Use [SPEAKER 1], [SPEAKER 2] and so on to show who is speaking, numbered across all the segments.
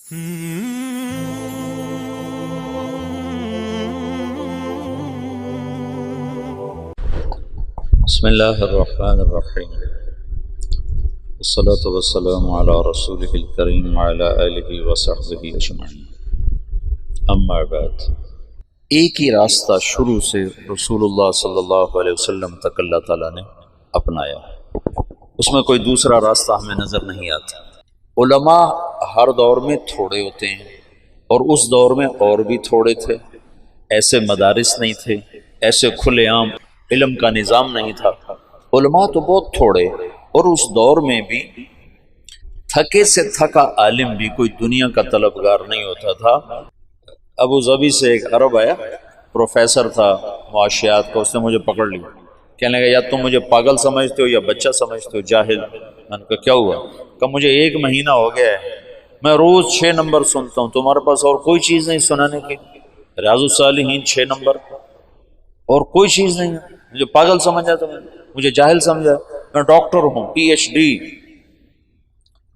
[SPEAKER 1] بسم اللہ الرحمن الرحیم والصلاة والسلام علی رسولہ الکریم وعلی آلہ وصحبہ اجمعین، اما بعد۔ ایک ہی راستہ شروع سے رسول اللہ صلی اللہ علیہ وسلم تک اللہ تعالیٰ نے اپنایا، اس میں کوئی دوسرا راستہ ہمیں نظر نہیں آتا۔ علماء ہر دور میں تھوڑے ہوتے ہیں، اور اس دور میں اور بھی تھوڑے تھے، ایسے مدارس نہیں تھے، ایسے کھلے عام علم کا نظام نہیں تھا۔ علماء تو بہت تھوڑے، اور اس دور میں بھی تھکے سے تھکا عالم بھی کوئی دنیا کا طلبگار نہیں ہوتا تھا۔ ابو ظبی سے ایک عرب آیا، پروفیسر تھا معاشیات کا، اس نے مجھے پکڑ لیا، کہنے لگا یا تم مجھے پاگل سمجھتے ہو یا بچہ سمجھتے ہو، جاہل۔ میں نے کہا کیا ہوا؟ کہ مجھے 1 مہینہ ہو گیا ہے، میں روز 6 نمبر سنتا ہوں، تمہارے پاس اور کوئی چیز نہیں سنانے کی؟ ریاض الصالحین 6 نمبر اور کوئی چیز نہیں ہے، مجھے پاگل سمجھا تم نے، مجھے جاہل سمجھا، میں ڈاکٹر ہوں PhD۔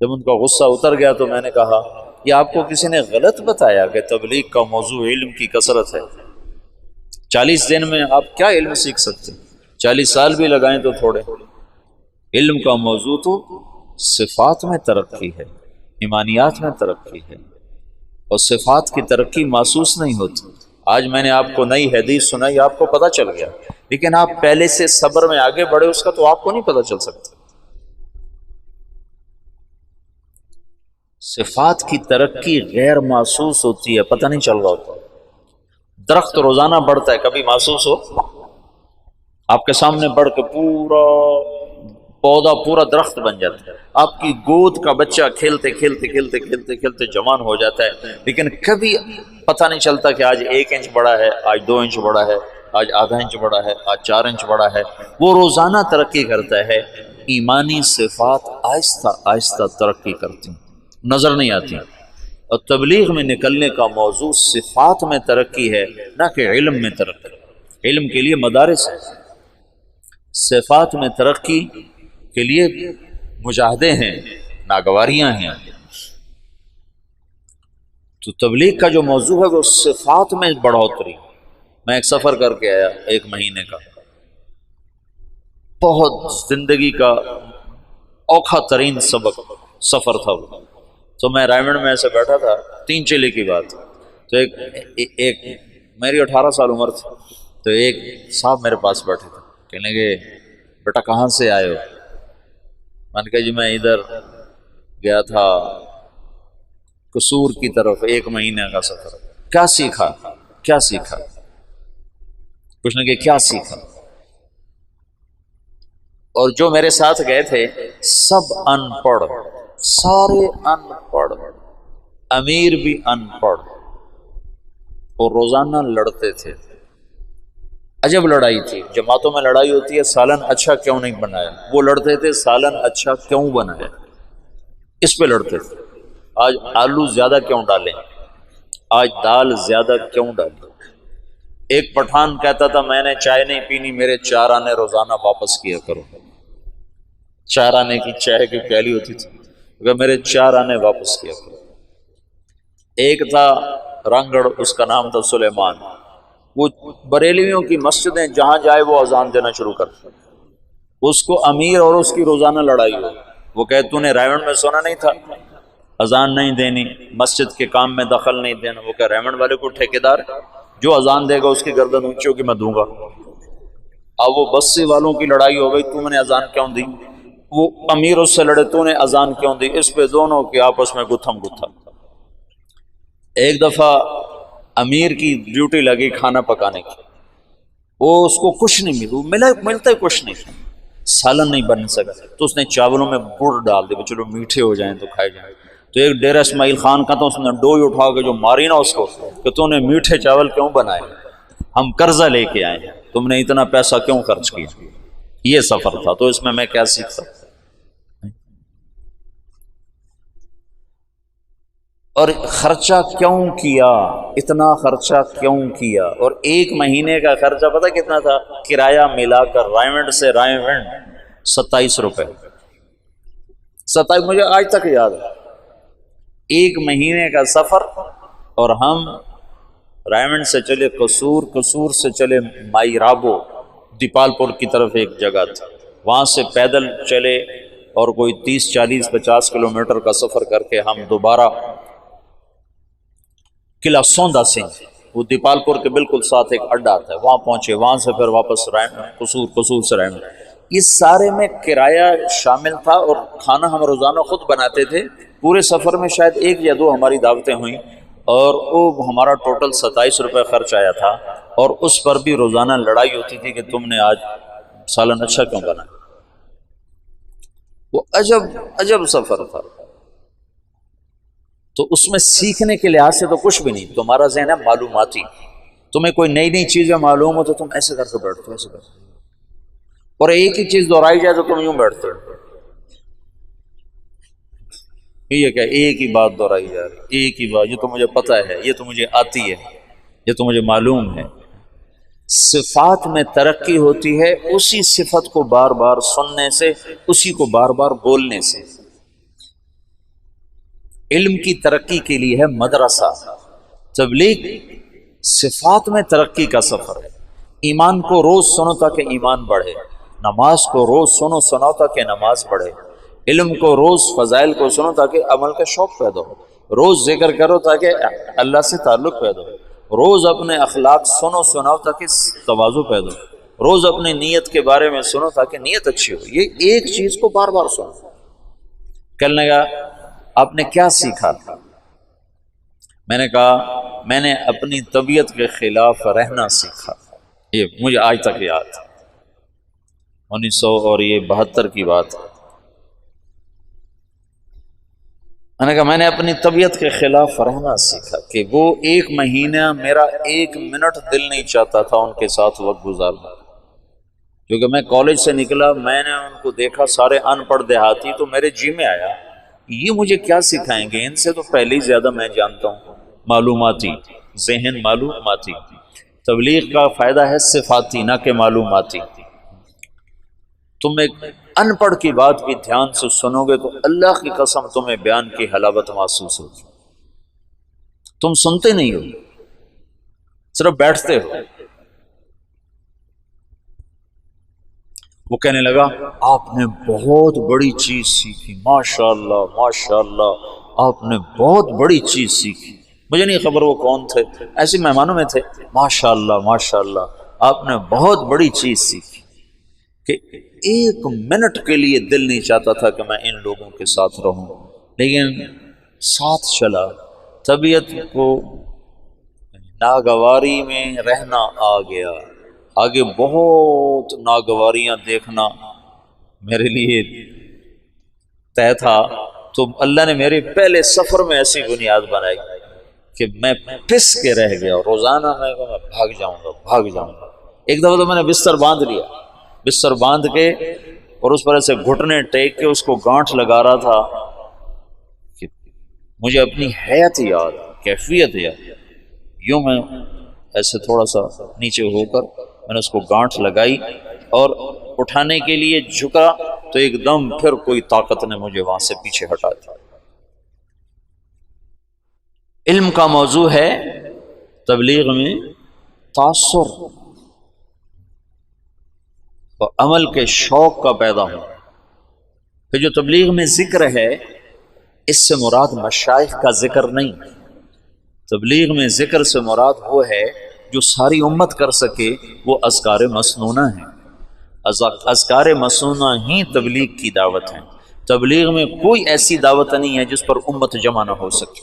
[SPEAKER 1] جب ان کا غصہ اتر گیا تو میں نے کہا یہ آپ کو کسی نے غلط بتایا کہ تبلیغ کا موضوع علم کی کثرت ہے؟ 40 دن میں آپ کیا علم سیکھ سکتے ہیں؟ 40 سال بھی لگائیں تو تھوڑے۔ علم کا موضوع تو صفات میں ترقی ہے، ایمانیات میں ترقی ہے، اور صفات کی ترقی محسوس نہیں ہوتی۔ آج میں نے آپ کو نئی حدیث سنائی، آپ کو پتہ چل گیا، لیکن آپ پہلے سے صبر میں آگے بڑھے اس کا تو آپ کو نہیں پتہ چل سکتا۔ صفات کی ترقی غیر محسوس ہوتی ہے، پتہ نہیں چل رہا ہوتا۔ درخت روزانہ بڑھتا ہے، کبھی محسوس ہو؟ آپ کے سامنے بڑھ کے پورا پودا پورا درخت بن جاتا ہے، آپ کی گود کا بچہ کھیلتے کھیلتے کھیلتے کھیلتے کھیلتے جوان ہو جاتا ہے، لیکن کبھی پتہ نہیں چلتا کہ آج 1 انچ بڑا ہے، آج 2 انچ بڑا ہے، آج ½ انچ بڑا ہے، آج 4 انچ بڑا ہے۔ وہ روزانہ ترقی کرتا ہے۔ ایمانی صفات آہستہ آہستہ ترقی کرتی ہیں، نظر نہیں آتی۔ اور تبلیغ میں نکلنے کا موضوع صفات میں ترقی ہے، نہ کہ علم میں ترقی۔ علم کے لیے مدارس ہے، صفات میں ترقی کے لیے مجاہدے ہیں، ناگواریاں ہیں۔ تو تبلیغ کا جو موضوع ہے وہ صفات میں بڑھوتری۔ میں ایک سفر کر کے آیا 1 مہینے کا، بہت زندگی کا اوکھا ترین سفر تھا وہ۔ تو میں رائمنڈ میں ایسے بیٹھا تھا، 3 چلے کی بات، تو ایک میری 18 سال عمر تھی، تو ایک صاحب میرے پاس بیٹھے تھے، کہنے لگے بیٹا کہاں سے آئے ہو؟ میں نے کہا جی میں ادھر گیا تھا قصور کی طرف، 1 مہینے کا سفر۔ کیا سیکھا؟ کیا سیکھا؟ کچھ نے کہ کیا سیکھا؟ اور جو میرے ساتھ گئے تھے سب ان پڑھ، سارے ان پڑھ، امیر بھی ان پڑھ، اور روزانہ لڑتے تھے۔ عجب لڑائی تھی، جماعتوں میں لڑائی ہوتی ہے، سالن اچھا کیوں نہیں بنایا؟ وہ لڑتے تھے سالن اچھا کیوں بنایا، اس پہ لڑتے تھے۔ آج آلو زیادہ کیوں ڈالیں، آج دال زیادہ کیوں ڈالیں۔ ایک پٹھان کہتا تھا میں نے چائے نہیں پینی، میرے 4 آنے روزانہ واپس کیا کرو۔ 4 آنے کی چائے کی پیالی ہوتی تھی، اگر میرے 4 آنے واپس کیا کرو۔ ایک تھا رنگڑ، اس کا نام تھا سلیمان، وہ بریلویوں کی مسجدیں جہاں جائے وہ اذان دینا شروع کرتا، اس کو امیر اور اس کی روزانہ لڑائی ہو۔ وہ کہے تو نے رائمنڈ میں سونا نہیں تھا، اذان نہیں دینی، مسجد کے کام میں دخل نہیں دینا؟ وہ کہے رائمنڈ والے کو ٹھیکیدار جو اذان دے گا اس کی گردن اونچی ہوگی میں دوں گا۔ اب وہ بسی والوں کی لڑائی ہو گئی، تو نے اذان کیوں دی؟ وہ امیر اس سے لڑے، تو نے اذان کیوں دی؟ اس پہ دونوں کے آپس میں گتھم گتھا۔ ایک دفعہ امیر کی ڈیوٹی لگی کھانا پکانے کی، وہ اس کو کچھ نہیں ملتا ہی کچھ نہیں، سالن نہیں بن سکا، تو اس نے چاولوں میں گڑ ڈال دیا، چلو میٹھے ہو جائیں تو کھائے جائیں۔ تو ایک ڈیرہ اسماعیل خان کا، تو اس نے ڈوئی اٹھا کے جو ماری نا اس کو کہ تو نے میٹھے چاول کیوں بنائے، ہم قرضہ لے کے آئے ہیں، تم نے اتنا پیسہ کیوں خرچ کیا؟ یہ سفر تھا، تو اس میں کیا سیکھ سکتا؟ اور خرچہ کیوں کیا، اتنا خرچہ کیوں کیا؟ اور 1 مہینے کا خرچہ پتہ کتنا تھا؟ کرایہ ملا کر رائمنڈ سے رائمنڈ 27 روپے، 27 مجھے آج تک یاد ہے۔ 1 مہینے کا سفر، اور ہم رائمنڈ سے چلے قصور، قصور سے چلے مائرابو، دیپال پور کی طرف ایک جگہ تھی، وہاں سے پیدل چلے اور کوئی 30 40 50 کلومیٹر کا سفر کر کے ہم دوبارہ قلعہ سوندا سنگھ، وہ دیپال پور کے بالکل ساتھ ایک اڈا آتا ہے، وہاں پہنچے، وہاں سے پھر واپس قصور، قصور سے رائمنڈ۔ اس سارے میں کرایہ شامل تھا، اور کھانا ہم روزانہ خود بناتے تھے۔ پورے سفر میں شاید 1 یا 2 ہماری دعوتیں ہوئیں، اور وہ ہمارا ٹوٹل 27 روپے خرچ آیا تھا، اور اس پر بھی روزانہ لڑائی ہوتی تھی کہ تم نے آج سالن اچھا کیوں بنا۔ وہ عجب سفر تھا۔ تو اس میں سیکھنے کے لحاظ سے تو کچھ بھی نہیں، تمہارا ذہن ہے معلوماتی، تمہیں کوئی نئی نئی چیزیں معلوم ہو تو تم ایسے کر کے بیٹھتے ہو، ایسے کرتے ہو، اور ایک ہی چیز دہرائی جائے تو تم یوں بیٹھتے ہو۔ یہ کیا ایک ہی بات دہرائی جا رہی، ایک ہی بات، یہ تو مجھے پتہ ہے، یہ تو مجھے آتی ہے، یہ تو مجھے معلوم ہے۔ صفات میں ترقی ہوتی ہے اسی صفت کو بار بار سننے سے، اسی کو بار بار بولنے سے۔ علم کی ترقی کے لیے ہے مدرسہ، تبلیغ صفات میں ترقی کا سفر ہے۔ ایمان کو روز سنو تاکہ ایمان بڑھے، نماز کو روز سنو سناؤ تاکہ نماز بڑھے، علم کو روز فضائل کو سنو تاکہ عمل کا شوق پیدا ہو، روز ذکر کرو تاکہ اللہ سے تعلق پیدا ہو، روز اپنے اخلاق سنو سناؤ تاکہ تواضع پیدا ہو، روز اپنی نیت کے بارے میں سنو تاکہ نیت اچھی ہو۔ یہ ایک چیز کو بار بار سنو۔ کہنے لگا آپ نے کیا سیکھا؟ میں نے کہا میں نے اپنی طبیعت کے خلاف رہنا سیکھا۔ یہ مجھے آج تک یاد، 1972 کی بات۔ میں نے کہا میں نے اپنی طبیعت کے خلاف رہنا سیکھا کہ وہ 1 مہینہ میرا 1 منٹ دل نہیں چاہتا تھا ان کے ساتھ وقت گزارنا، کیونکہ میں کالج سے نکلا، میں نے ان کو دیکھا سارے ان پڑھ دیہاتی، تو میرے جی میں آیا یہ مجھے کیا سکھائیں گے، ان سے تو پہلے ہی زیادہ میں جانتا ہوں، معلوماتی ذہن، معلوماتی۔ تبلیغ کا فائدہ ہے صفاتی نہ کہ معلوماتی۔ تم ایک ان پڑھ کی بات بھی دھیان سے سنو گے تو اللہ کی قسم تمہیں بیان کی حلاوت محسوس ہوگی۔ تم سنتے نہیں ہو، صرف بیٹھتے ہو۔ وہ کہنے لگا آپ نے بہت بڑی چیز سیکھی، ماشاءاللہ ماشاءاللہ، آپ نے بہت بڑی چیز سیکھی۔ مجھے نہیں خبر وہ کون تھے، ایسے مہمانوں میں تھے۔ ماشاءاللہ ماشاءاللہ، آپ نے بہت بڑی چیز سیکھی، کہ 1 منٹ کے لیے دل نہیں چاہتا تھا کہ میں ان لوگوں کے ساتھ رہوں، لیکن ساتھ چلا۔ طبیعت کو ناگواری میں رہنا آ گیا، آگے بہت ناگواریاں دیکھنا میرے لیے طے تھا، تو اللہ نے میرے پہلے سفر میں ایسی بنیاد بنائی کہ میں پس کے رہ گیا، روزانہ میں بھاگ جاؤں گا۔ ایک دفعہ تو میں نے بستر باندھ لیا، بستر باندھ کے اور اس پر ایسے گھٹنے ٹیک کے اس کو گانٹھ لگا رہا تھا کہ مجھے اپنی حیات یاد، کیفیت یاد۔ یوں میں ایسے تھوڑا سا نیچے ہو کر میں نے اس کو گانٹھ لگائی اور اٹھانے کے لیے جھکا تو ایک دم پھر کوئی طاقت نے مجھے وہاں سے پیچھے ہٹا دیا۔ علم کا موضوع ہے تبلیغ میں تاثر اور عمل کے شوق کا پیدا ہونا۔ پھر جو تبلیغ میں ذکر ہے اس سے مراد مشائخ کا ذکر نہیں، تبلیغ میں ذکر سے مراد وہ ہے جو ساری امت کر سکے، وہ اذکار مسنونہ ہیں۔ اذکار مسنونہ ہی تبلیغ کی دعوت ہیں۔ تبلیغ میں کوئی ایسی دعوت نہیں ہے جس پر امت جمع نہ ہو سکے،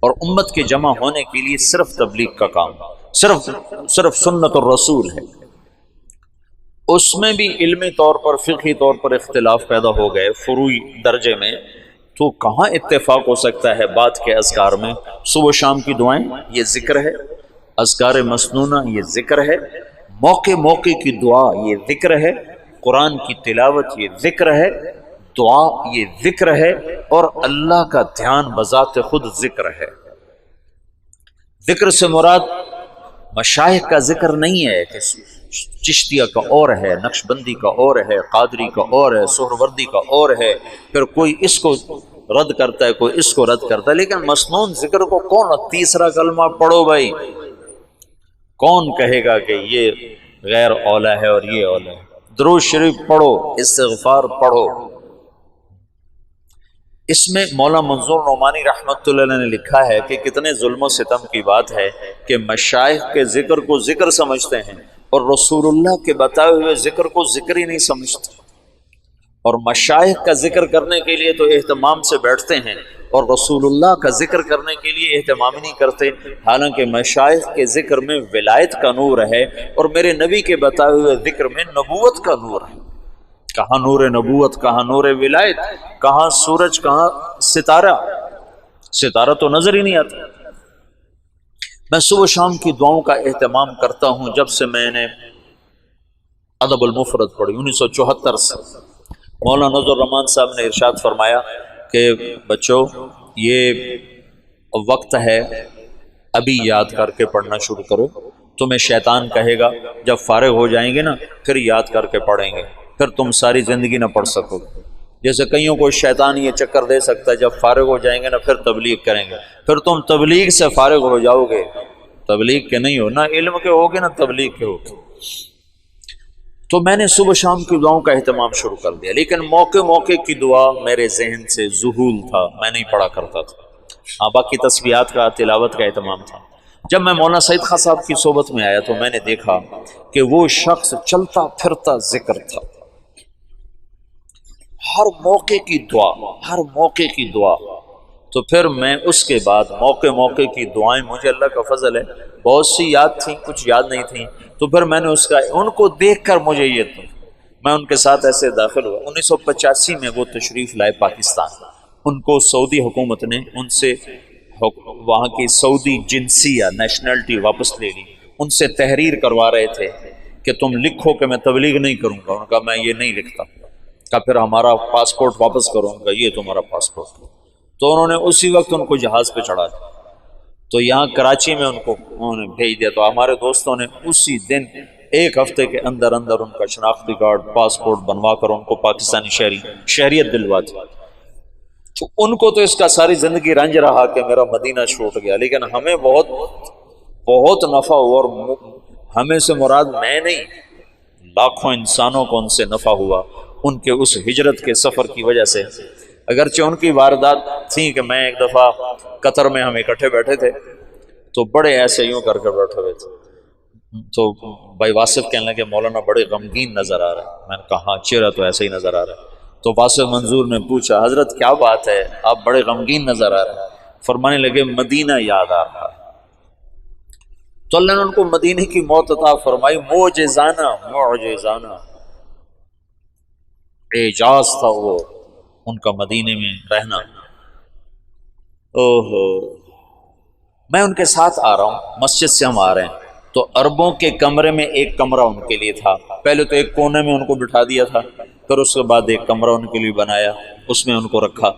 [SPEAKER 1] اور امت کے جمع ہونے کے لیے صرف تبلیغ کا کام، صرف سنت الرسول ہے۔ اس میں بھی علمی طور پر، فقہی طور پر اختلاف پیدا ہو گئے فروعی درجے میں، تو کہاں اتفاق ہو سکتا ہے بات کے اذکار میں؟ صبح شام کی دعائیں یہ ذکر ہے، اذکار مسنونہ یہ ذکر ہے، موقع کی دعا یہ ذکر ہے، قرآن کی تلاوت یہ ذکر ہے، دعا یہ ذکر ہے، اور اللہ کا دھیان بذات خود ذکر ہے۔ ذکر سے مراد مشائخ کا ذکر نہیں ہے کہ چشتیہ کا اور ہے، نقش بندی کا اور ہے، قادری کا اور ہے، سہروردی کا اور ہے، پھر کوئی اس کو رد کرتا ہے، کوئی اس کو رد کرتا ہے، لیکن مسنون ذکر کو کون تیسرا کلمہ پڑھو بھائی، کون کہے گا کہ یہ غیر اولا ہے اور یہ اولا ہے؟ درود شریف پڑھو، استغفار پڑھو۔ اس میں مولا منظور نعمانی رحمت اللہ علیہ نے لکھا ہے کہ کتنے ظلم و ستم کی بات ہے کہ مشائخ کے ذکر کو ذکر سمجھتے ہیں اور رسول اللہ کے بتائے ہوئے ذکر کو ذکر ہی نہیں سمجھتے، اور مشائخ کا ذکر کرنے کے لیے تو اہتمام سے بیٹھتے ہیں اور رسول اللہ کا ذکر کرنے کے لیے اہتمام نہیں کرتے، حالانکہ مشائخ کے ذکر میں ولایت کا نور ہے اور میرے نبی کے بتائے ہوئے ذکر میں نبوت کا نور ہے۔ کہاں نور نبوت، کہاں نور ولایت، کہاں سورج، کہاں ستارہ؟ ستارہ تو نظر ہی نہیں آتا۔ میں صبح شام کی دعاؤں کا اہتمام کرتا ہوں، جب سے میں نے ادب المفرد پڑھی 1974 سے۔ مولانا نذر الرحمان صاحب نے ارشاد فرمایا کہ بچوں یہ وقت ہے، ابھی یاد کر کے پڑھنا شروع کرو، تمہیں شیطان کہے گا جب فارغ ہو جائیں گے نا پھر یاد کر کے پڑھیں گے، پھر تم ساری زندگی نہ پڑھ سکو گے۔ جیسے کئیوں کو شیطان یہ چکر دے سکتا ہے جب فارغ ہو جائیں گے نا پھر تبلیغ کریں گے، پھر تم تبلیغ سے فارغ ہو جاؤ گے، تبلیغ کے نہیں ہو، نہ علم کے ہوگے نہ تبلیغ کے ہوگے۔ تو میں نے صبح شام کی دعاؤں کا اہتمام شروع کر دیا، لیکن موقع موقع کی دعا میرے ذہن سے ذہول تھا، میں نہیں پڑھا کرتا تھا۔ ہاں باقی تسبیحات کا، تلاوت کا اہتمام تھا۔ جب میں مولانا سعید خان صاحب کی صحبت میں آیا تو میں نے دیکھا کہ وہ شخص چلتا پھرتا ذکر تھا، ہر موقع کی دعا، ہر موقع کی دعا۔ تو پھر میں اس کے بعد موقع موقع کی دعائیں، مجھے اللہ کا فضل ہے بہت سی یاد تھیں، کچھ یاد نہیں تھیں، تو پھر میں نے ان کو دیکھ کر مجھے یہ تھا، میں ان کے ساتھ ایسے داخل ہوا۔ 1985 میں وہ تشریف لائے پاکستان، ان کو سعودی حکومت نے ان سے وہاں کی سعودی جنسیہ نیشنلٹی واپس لے لی، ان سے تحریر کروا رہے تھے کہ تم لکھو کہ میں تبلیغ نہیں کروں گا۔ ان کا میں یہ نہیں لکھتا، کہ پھر ہمارا پاسپورٹ واپس کرو، ان کا یہ تمہارا پاسپورٹ۔ تو انہوں نے اسی وقت ان کو جہاز پہ چڑھا دیا، تو یہاں کراچی میں ان کو انہوں نے بھیج دیا۔ تو ہمارے دوستوں نے اسی دن ایک ہفتے کے اندر اندر ان کا شناختی کارڈ، پاسپورٹ بنوا کر ان کو پاکستانی شہریت دلوا دی۔ تو ان کو تو اس کا ساری زندگی رنج رہا کہ میرا مدینہ چھوٹ گیا، لیکن ہمیں بہت بہت نفع ہوا، اور ہمیں سے مراد میں نہیں، لاکھوں انسانوں کو ان سے نفع ہوا ان کے اس ہجرت کے سفر کی وجہ سے۔ اگرچہ ان کی واردات تھی کہ میں ایک دفعہ قطر میں ہم اکٹھے بیٹھے تھے تو بڑے ایسے یوں کر کے بیٹھے ہوئے تھے، تو بھائی واصف کہنے لگے مولانا بڑے غمگین نظر آ رہا ہے۔ میں نے کہا ہاں چہرہ تو ایسے ہی نظر آ رہا ہے۔ تو واصف منظور نے پوچھا حضرت کیا بات ہے، آپ بڑے غمگین نظر آ رہے ہیں؟ فرمانے لگے مدینہ یاد آ رہا ہے۔ تو اللہ نے ان کو مدینے کی موت عطا فرمائی، معجزانہ معجزانہ اعجاز تھا وہ ان کا مدینے میں رہنا۔ اوہو، میں ان کے ساتھ آ رہا ہوں، مسجد سے ہم آ رہے ہیں تو عربوں کے کمرے میں ایک کمرہ ان کے لیے تھا۔ پہلے تو ایک کونے میں ان کو بٹھا دیا تھا، پھر اس کے بعد ایک کمرہ ان کے لیے بنایا، اس میں ان کو رکھا۔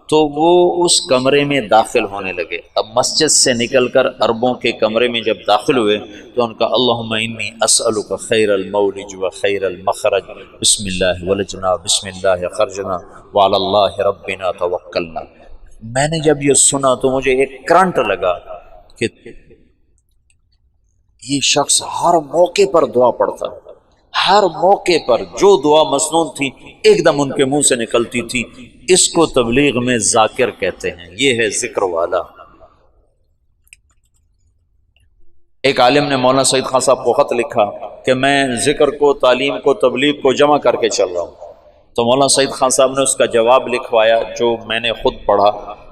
[SPEAKER 1] تو وہ اس کمرے میں داخل ہونے لگے۔ اب مسجد سے نکل کر عربوں کے کمرے میں جب داخل ہوئے تو ان کا اللہم انی اسألک خیر المولج و خیر المخرج، بسم اللہ ولجنا بسم اللہ خرجنا وعلی اللہ ربنا توکلنا۔ میں نے جب یہ سنا تو مجھے ایک کرنٹ لگا کہ یہ شخص ہر موقع پر دعا پڑھتا، ہر موقع پر جو دعا مسنون تھی ایک دم ان کے منہ سے نکلتی تھی۔ اس کو تبلیغ میں ذاکر کہتے ہیں، یہ ہے ذکر والا۔ ایک عالم نے مولانا سعید خان صاحب کو خط لکھا کہ میں ذکر کو، تعلیم کو، تبلیغ کو جمع کر کے چل رہا ہوں۔ تو مولانا سعید خان صاحب نے اس کا جواب لکھوایا جو میں نے خود پڑھا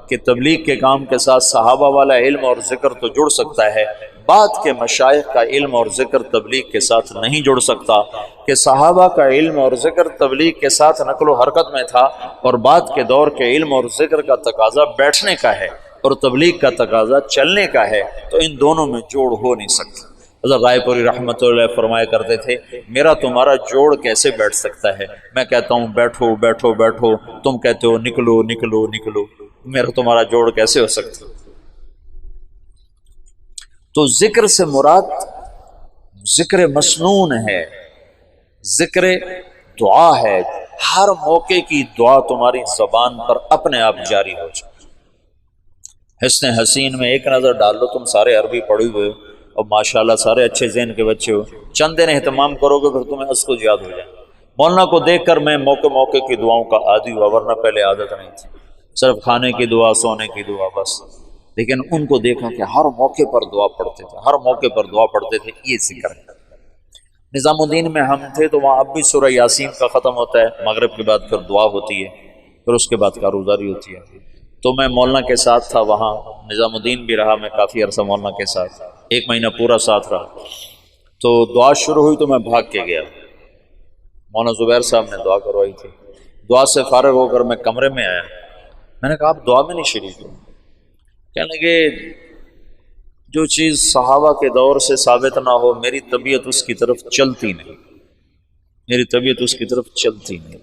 [SPEAKER 1] کہ تبلیغ کے کام کے ساتھ صحابہ والا علم اور ذکر تو جڑ سکتا ہے، بعد کے مشائخ کا علم اور ذکر تبلیغ کے ساتھ نہیں جڑ سکتا، کہ صحابہ کا علم اور ذکر تبلیغ کے ساتھ نقل و حرکت میں تھا، اور بعد کے دور کے علم اور ذکر کا تقاضا بیٹھنے کا ہے اور تبلیغ کا تقاضا چلنے کا ہے، تو ان دونوں میں جوڑ ہو نہیں سکتا۔ حضرت رائے پوری رحمۃ اللہ فرمایا کرتے تھے میرا تمہارا جوڑ کیسے بیٹھ سکتا ہے؟ میں کہتا ہوں بیٹھو بیٹھو بیٹھو، تم کہتے ہو نکلو نکلو نکلو، میرا تمہارا جوڑ کیسے ہو سکتا؟ تو ذکر سے مراد ذکر مسنون ہے، ذکر دعا ہے، ہر موقع کی دعا تمہاری زبان پر اپنے آپ جاری ہو جائے۔ حسن حسین میں ایک نظر ڈال لو، تم سارے عربی پڑھے ہوئے ہو اور ماشاءاللہ سارے اچھے ذہن کے بچے ہو، چند دن اہتمام کرو گے پھر تمہیں اسکو یاد ہو جائے۔ مولانا کو دیکھ کر میں موقع کی دعاؤں کا عادی ہوا، ورنہ پہلے عادت نہیں تھی، صرف کھانے کی دعا، سونے کی دعا بس۔ لیکن ان کو دیکھا کہ ہر موقع پر دعا پڑھتے تھے، ہر موقع پر دعا پڑھتے تھے، یہ ذکر ہے۔ نظام الدین میں ہم تھے تو وہاں اب بھی سورہ یاسین کا ختم ہوتا ہے، مغرب کے بعد پھر دعا ہوتی ہے، پھر اس کے بعد کاروزاری ہوتی ہے۔ تو میں مولانا کے ساتھ تھا وہاں، نظام الدین بھی رہا، میں کافی عرصہ مولانا کے ساتھ، 1 مہینہ پورا ساتھ رہا۔ تو دعا شروع ہوئی تو میں بھاگ کے گیا، مولانا زبیر صاحب نے دعا کروائی تھی۔ دعا سے فارغ ہو کر میں کمرے میں آیا، میں نے کہا آپ دعا میں نہیں شریک ہو؟ کہنے لگے جو چیز صحابہ کے دور سے ثابت نہ ہو میری طبیعت اس کی طرف چلتی نہیں، میری طبیعت اس کی طرف چلتی نہیں۔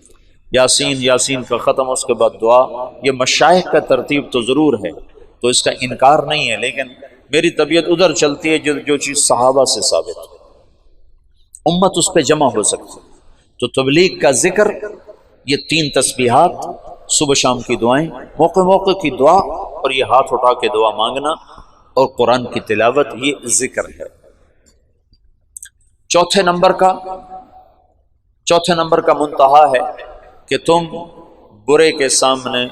[SPEAKER 1] یاسین کا ختم، اس کے بعد دعا، یہ مشائخ کا ترتیب تو ضرور ہے تو اس کا انکار نہیں ہے، لیکن میری طبیعت ادھر چلتی ہے جو چیز صحابہ سے ثابت ہے، امت اس پہ جمع ہو سکتی۔ تو تبلیغ کا ذکر، یہ 3 تسبیحات، صبح شام کی دعائیں، موقع کی دعا، اور یہ ہاتھ اٹھا کے دعا مانگنا اور قرآن کی تلاوت، یہ ذکر ہے۔ چوتھے نمبر کا منتہا ہے کہ تم برے کے سامنے،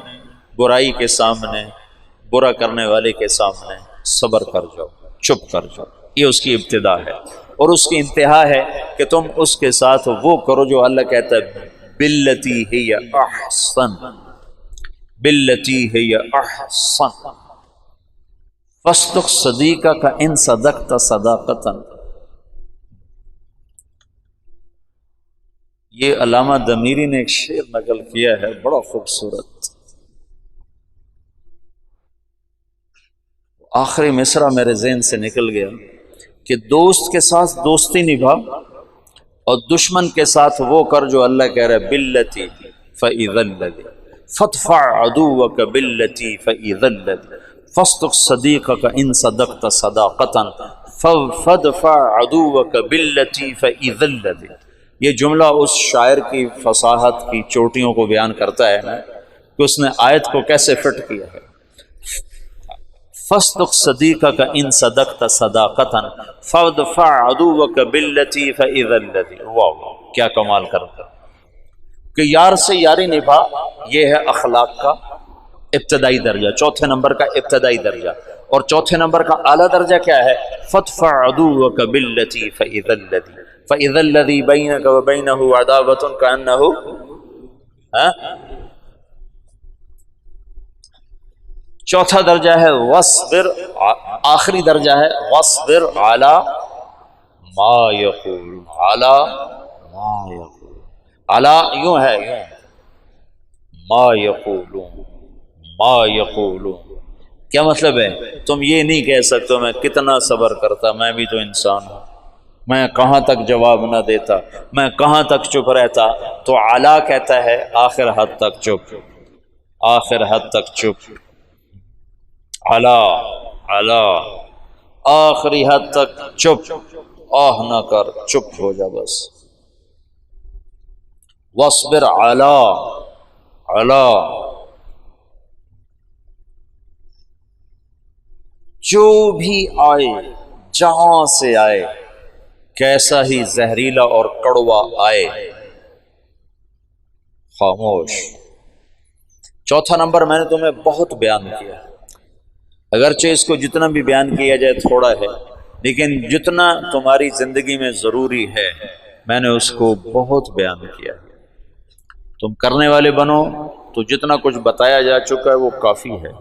[SPEAKER 1] برائی کے سامنے، برا کرنے والے کے سامنے صبر کر جاؤ، چپ کر جاؤ، یہ اس کی ابتدا ہے۔ اور اس کی انتہا ہے کہ تم اس کے ساتھ وہ کرو جو اللہ کہتا ہے باللتی ہی احسن، باللتی ہی احسن فاصدق صدیقک ان صدقت صداقتا۔ یہ علامہ دمیری نے ایک شعر نقل کیا ہے بڑا خوبصورت، آخری مصرع میرے ذہن سے نکل گیا کہ دوست کے ساتھ دوستی نبھا اور دشمن کے ساتھ وہ کر جو اللہ کہہ رہا ہے باللتی فاذا الذی فادفع عدوک باللتی فاذا الذی فاصدق صدیقک ان صدقت صداقتا فادفع عدوک باللتی فاذا الذی۔ یہ جملہ اس شاعر کی فصاحت کی چوٹیوں کو بیان کرتا ہے کہ اس نے آیت کو کیسے فٹ کیا ہے۔ فاصدق صدیقک ان صدقت صداقتا فادفع عدوک باللتی فاذا الذی۔ واہ کیا کمال کرتا کہ یار سے یاری نبھا، یہ ہے اخلاق کا ابتدائی درجہ، چوتھے نمبر کا ابتدائی درجہ۔ اور چوتھے نمبر کا اعلیٰ درجہ کیا ہے؟ فادفع عدوک باللتی فاذا الذی، فاذا الذی بینک وبینہ عداوۃ کأنہ، چوتھا درجہ ہے وصبر، آخری درجہ ہے وصبر علی ما یقول، علی ما یقول، علی یوں ہے یوں، ما یقولون، ما یقولون، کیا مطلب ہے؟ تم یہ نہیں کہہ سکتے میں کتنا صبر کرتا، میں بھی تو انسان ہوں، میں کہاں تک جواب نہ دیتا، میں کہاں تک چپ رہتا۔ تو علی کہتا ہے آخر حد تک چپ، آخر حد تک چپ، علی علی آخری حد تک چپ، آہ نہ کر، چپ ہو جا بس۔ وصبر علی علی، جو بھی آئے، جہاں سے آئے، کیسا ہی زہریلا اور کڑوا آئے، خاموش۔ چوتھا نمبر میں نے تمہیں بہت بیان کیا، اگرچہ اس کو جتنا بھی بیان کیا جائے تھوڑا ہے، لیکن جتنا تمہاری زندگی میں ضروری ہے میں نے اس کو بہت بیان کیا۔ تم کرنے والے بنو تو جتنا کچھ بتایا جا چکا ہے وہ کافی ہے،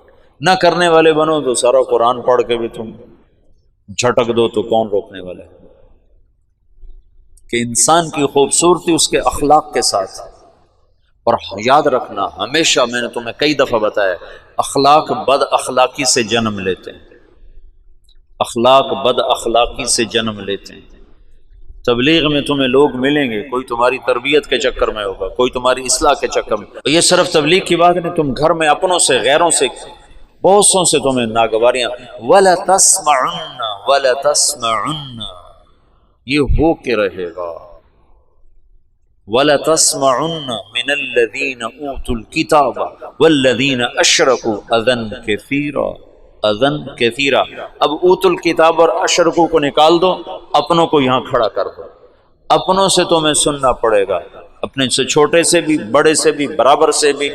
[SPEAKER 1] نہ کرنے والے بنو تو سارا قرآن پڑھ کے بھی تم جھٹک دو تو کون روکنے والا ہے؟ کہ انسان کی خوبصورتی اس کے اخلاق کے ساتھ، اور یاد رکھنا ہمیشہ، میں نے تمہیں کئی دفعہ بتایا، اخلاق بد اخلاقی سے جنم لیتے ہیں، اخلاق بد اخلاقی سے جنم لیتے ہیں۔ تبلیغ میں تمہیں لوگ ملیں گے، کوئی تمہاری تربیت کے چکر میں ہوگا، کوئی تمہاری اصلاح کے چکر میں، یہ صرف تبلیغ کی بات نہیں، تم گھر میں اپنوں سے، غیروں سے، بہت سوں سے تمہیں ناگواریاں، وَلَتَسْمَعُنَّ وَلَتَسْمَعُنَّ، یہ ہو کے رہے گا، وَلَتَسْمَعُنَّ مِنَ الَّذِينَ أُوتُوا الْكِتَابَ وَالَّذِينَ أَشْرَكُوا أَذًى كَثِيرًا اذن کثیرا۔ اب اوت الکتاب اور اشرکو کو نکال دو، اپنوں کو یہاں کھڑا کر دو۔ اپنوں سے تمہیں سننا پڑے گا، اپنے سے چھوٹے سے بھی، بڑے سے بھی، برابر سے بھی،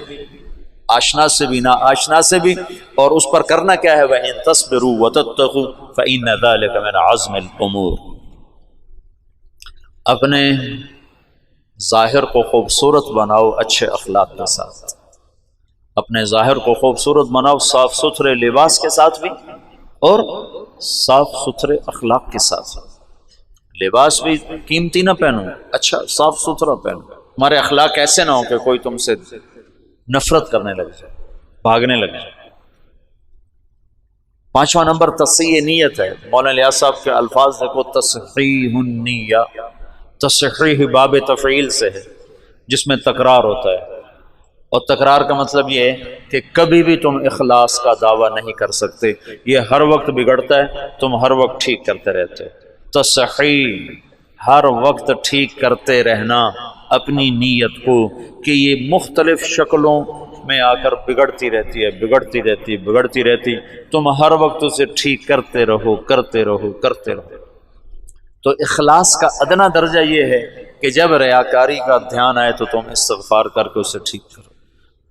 [SPEAKER 1] آشنا سے بھی، نا آشنا سے بھی، اور اس پر کرنا کیا ہے؟ وَإِن تَصْبِرُوا وَتَتَّقُوا فَإِنَّ ذَلِكَ مِنْ عَزْمِ الْأُمُورِ۔ اپنے ظاہر کو خوبصورت بناؤ اچھے اخلاق کے ساتھ، اپنے ظاہر کو خوبصورت بناؤ صاف ستھرے لباس کے ساتھ بھی اور صاف ستھرے اخلاق کے ساتھ۔ لباس بھی قیمتی نہ پہنو، اچھا صاف ستھرا پہنو، تمہارے اخلاق ایسے نہ ہو کہ کوئی تم سے نفرت کرنے لگ جائے، بھاگنے لگ جائے۔ پانچواں نمبر تصحیح نیت ہے۔ مولانا الیاس صاحب کے الفاظ دیکھو، تصحیح النیہ، تصحیح باب تفعیل سے ہے جس میں تکرار ہوتا ہے، اور تکرار کا مطلب یہ ہے کہ کبھی بھی تم اخلاص کا دعویٰ نہیں کر سکتے، یہ ہر وقت بگڑتا ہے، تم ہر وقت ٹھیک کرتے رہتے ہو۔ تصحیح، ہر وقت ٹھیک کرتے رہنا اپنی نیت کو، کہ یہ مختلف شکلوں میں آ کر بگڑتی رہتی ہے، بگڑتی رہتی، بگڑتی رہتی، تم ہر وقت اسے ٹھیک کرتے رہو، کرتے رہو، کرتے رہو۔ تو اخلاص کا ادنا درجہ یہ ہے کہ جب ریاکاری کا دھیان آئے تو تم استغفار کر کے اسے ٹھیک کرو،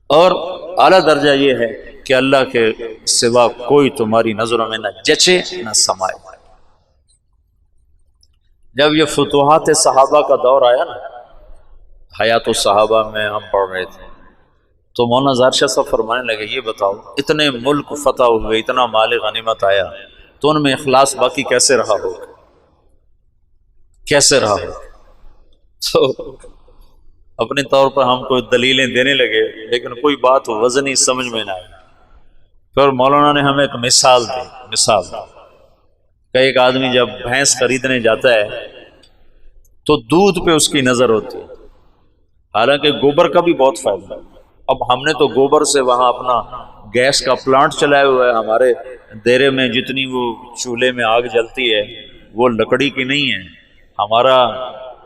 [SPEAKER 1] اور اعلیٰ درجہ یہ ہے کہ اللہ کے سوا کوئی تمہاری نظروں میں نہ جچے نہ سمائے۔ جب یہ فتوحات صحابہ کا دور آیا نا، حیات الصحابہ میں ہم پڑھ رہے تھے، تو مولانا ظاہر شاہ صاحب فرمانے لگے، یہ بتاؤ اتنے ملک فتح ہوئے، اتنا مال غنیمت آیا، تو ان میں اخلاص باقی کیسے رہا ہوگا؟ کیسے رہا ہوگا؟ تو اپنے طور پر ہم کوئی دلیلیں دینے لگے، لیکن کوئی بات وزنی سمجھ میں نہ آئی۔ پھر مولانا نے ہمیں ایک مثال دی، مثال کہ ایک آدمی جب بھینس خریدنے جاتا ہے تو دودھ پہ اس کی نظر ہوتی ہے، حالانکہ گوبر کا بھی بہت فائدہ ہے۔ اب ہم نے تو گوبر سے وہاں اپنا گیس کا پلانٹ چلایا ہوا ہے، ہمارے دیرے میں جتنی وہ چولہے میں آگ جلتی ہے وہ لکڑی کی نہیں ہے، ہمارا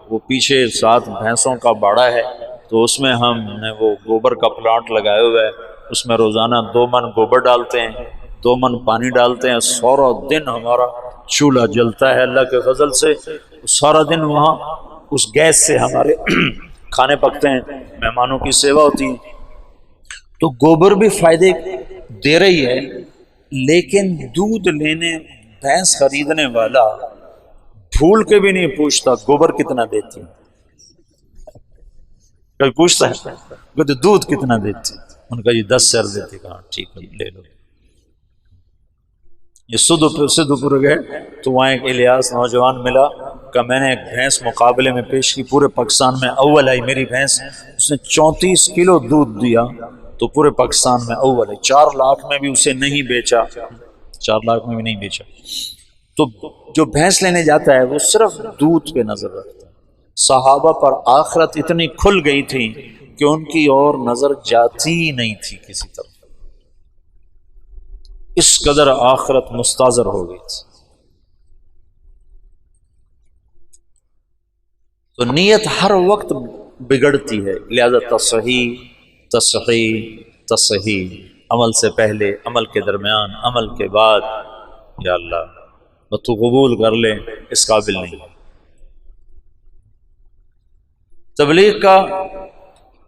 [SPEAKER 1] وہ پیچھے 7 بھینسوں کا باڑا ہے، تو اس میں ہم نے وہ گوبر کا پلانٹ لگایا ہوا ہے، اس میں روزانہ 2 من گوبر ڈالتے ہیں، 2 من پانی ڈالتے ہیں، سارا دن ہمارا چولہا جلتا ہے اللہ کے فضل سے، سارا دن وہاں اس گیس سے ہمارے کھانے پکتے ہیں، مہمانوں کی سیوا ہوتی ہے۔ تو گوبر بھی فائدے دے رہی ہے، لیکن دودھ لینے بھینس خریدنے والا بھول کے بھی نہیں پوچھتا گوبر کتنا دیتی ہے، کوئی پوچھتا ہے کہ دودھ کتنا دیتی؟ ان کا یہ 10 سیر دیتی، کہاں ٹھیک ہے لے لو۔ یہ سدھپور گئے تو وہاں ایک الیاس نوجوان ملا کہ میں نے ایک بھینس مقابلے میں پیش کی، پورے پاکستان میں اول آئی میری بھینس، اس نے 34 کلو دودھ دیا، تو پورے پاکستان میں اول ہے۔ 4 لاکھ میں بھی اسے نہیں بیچا، 4 لاکھ میں بھی نہیں بیچا۔ تو جو بھینس لینے جاتا ہے وہ صرف دودھ پہ نظر رکھتا ہے۔ صحابہ پر آخرت اتنی کھل گئی تھی کہ ان کی اور نظر جاتی نہیں تھی کسی طرف، اس قدر آخرت مستحضر ہو گئی تھی۔ تو نیت ہر وقت بگڑتی ہے، لہذا تصحیح تصحیح تصحیح، عمل سے پہلے، عمل کے درمیان، عمل کے بعد، یا اللہ وہ تو قبول کر لے، اس قابل نہیں۔ تبلیغ کا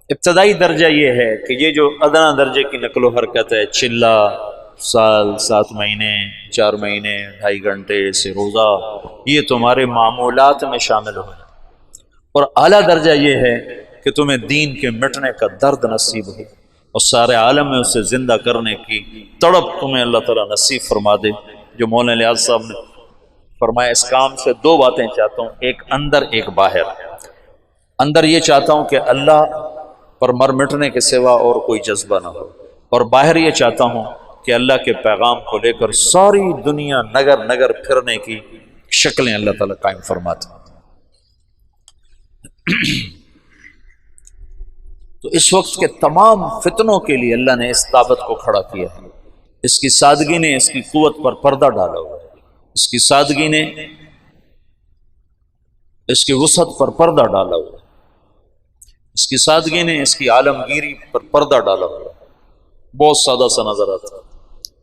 [SPEAKER 1] ابتدائی درجہ یہ ہے کہ یہ جو ادنا درجے کی نقل و حرکت ہے، چلہ، سال، 7 مہینے، 4 مہینے، 2.5 گھنٹے سے روزہ، یہ تمہارے معمولات میں شامل ہو، اور اعلیٰ درجہ یہ ہے کہ تمہیں دین کے مٹنے کا درد نصیب ہو، اور سارے عالم میں اسے زندہ کرنے کی تڑپ تمہیں اللہ تعالیٰ نصیب فرما دے۔ جو مولانا الیاس صاحب نے فرمایا، اس کام سے 2 باتیں چاہتا ہوں، ایک اندر ایک باہر۔ اندر یہ چاہتا ہوں کہ اللہ پر مر مٹنے کے سوا اور کوئی جذبہ نہ ہو، اور باہر یہ چاہتا ہوں کہ اللہ کے پیغام کو لے کر ساری دنیا نگر نگر پھرنے کی شکلیں اللہ تعالیٰ قائم فرماتے ہیں۔ تو اس وقت کے تمام فتنوں کے لیے اللہ نے اس طاقت کو کھڑا کیا ہے، اس کی سادگی نے اس کی قوت پر پردہ ڈالا ہوا ہے، اس کی سادگی نے اس کی وسعت پر پردہ ڈالا ہوا ہے۔ اس کی سادگی نے اس کی عالمگیری پر پردہ ڈالا ہوا، بہت سادہ سا نظر آتا ہے۔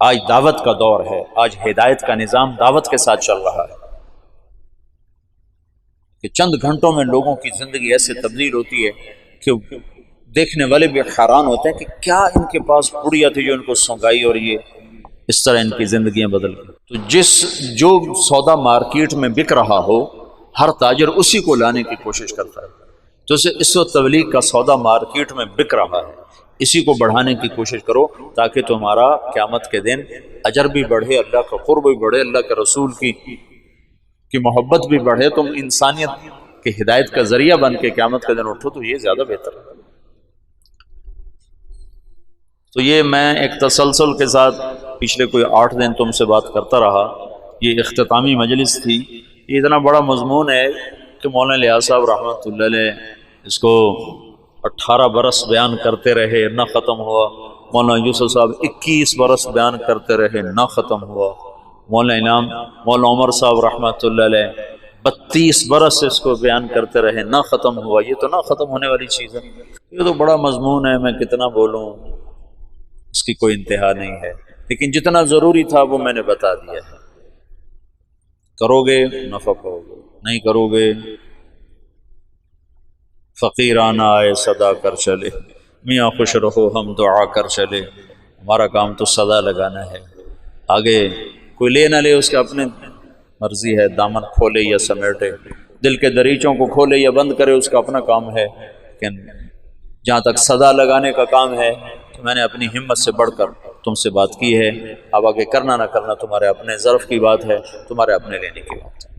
[SPEAKER 1] آج دعوت کا دور ہے، آج ہدایت کا نظام دعوت کے ساتھ چل رہا ہے کہ چند گھنٹوں میں لوگوں کی زندگی ایسے تبدیل ہوتی ہے کہ دیکھنے والے بھی حیران ہوتے ہیں کہ کیا ان کے پاس پڑیا تھی جو ان کو سونگائی اور یہ اس طرح ان کی زندگیاں بدل گئی۔ تو جو سودا مارکیٹ میں بک رہا ہو، ہر تاجر اسی کو لانے کی کوشش کرتا ہے۔ تو اس وقت تبلیغ کا سودا مارکیٹ میں بک رہا ہے، اسی کو بڑھانے کی کوشش کرو تاکہ تمہارا قیامت کے دن اجر بھی بڑھے، اللہ کا قرب بھی بڑھے، اللہ کے رسول کی محبت بھی بڑھے، تم انسانیت کی ہدایت کا ذریعہ بن کے قیامت کے دن اٹھو، تو یہ زیادہ بہتر ہے۔ تو یہ میں ایک تسلسل کے ساتھ پچھلے کوئی 8 دن تم سے بات کرتا رہا۔ یہ اختتامی مجلس تھی۔ یہ اتنا بڑا مضمون ہے کہ مولانا الیاس صاحب رحمۃ اللہ علیہ اس کو 18 برس بیان کرتے رہے، نہ ختم ہوا۔ مولانا یوسف صاحب 21 برس بیان کرتے رہے، نہ ختم ہوا۔ مولانا عمر صاحب رحمۃ اللہ علیہ 32 برس اس کو بیان کرتے رہے، نہ ختم ہوا۔ یہ تو نہ ختم ہونے والی چیز ہے، یہ تو بڑا مضمون ہے، میں کتنا بولوں، اس کی کوئی انتہا نہیں ہے، لیکن جتنا ضروری تھا وہ میں نے بتا دیا ہے۔ کرو گے نفع پاؤ گے، نہیں کرو گے فقیرانہ آئے صدا کر چلے، میاں خوش رہو ہم دعا کر چلے۔ ہمارا کام تو صدا لگانا ہے، آگے کوئی لے نہ لے اس کا اپنے مرضی ہے، دامن کھولے یا سمیٹے، دل کے دریچوں کو کھولے یا بند کرے، اس کا اپنا کام ہے۔ لیکن جہاں تک صدا لگانے کا کام ہے تو میں نے اپنی ہمت سے بڑھ کر تم سے بات کی ہے۔ اب آگے کرنا نہ کرنا تمہارے اپنے ظرف کی بات ہے، تمہارے اپنے لینے کی بات ہے۔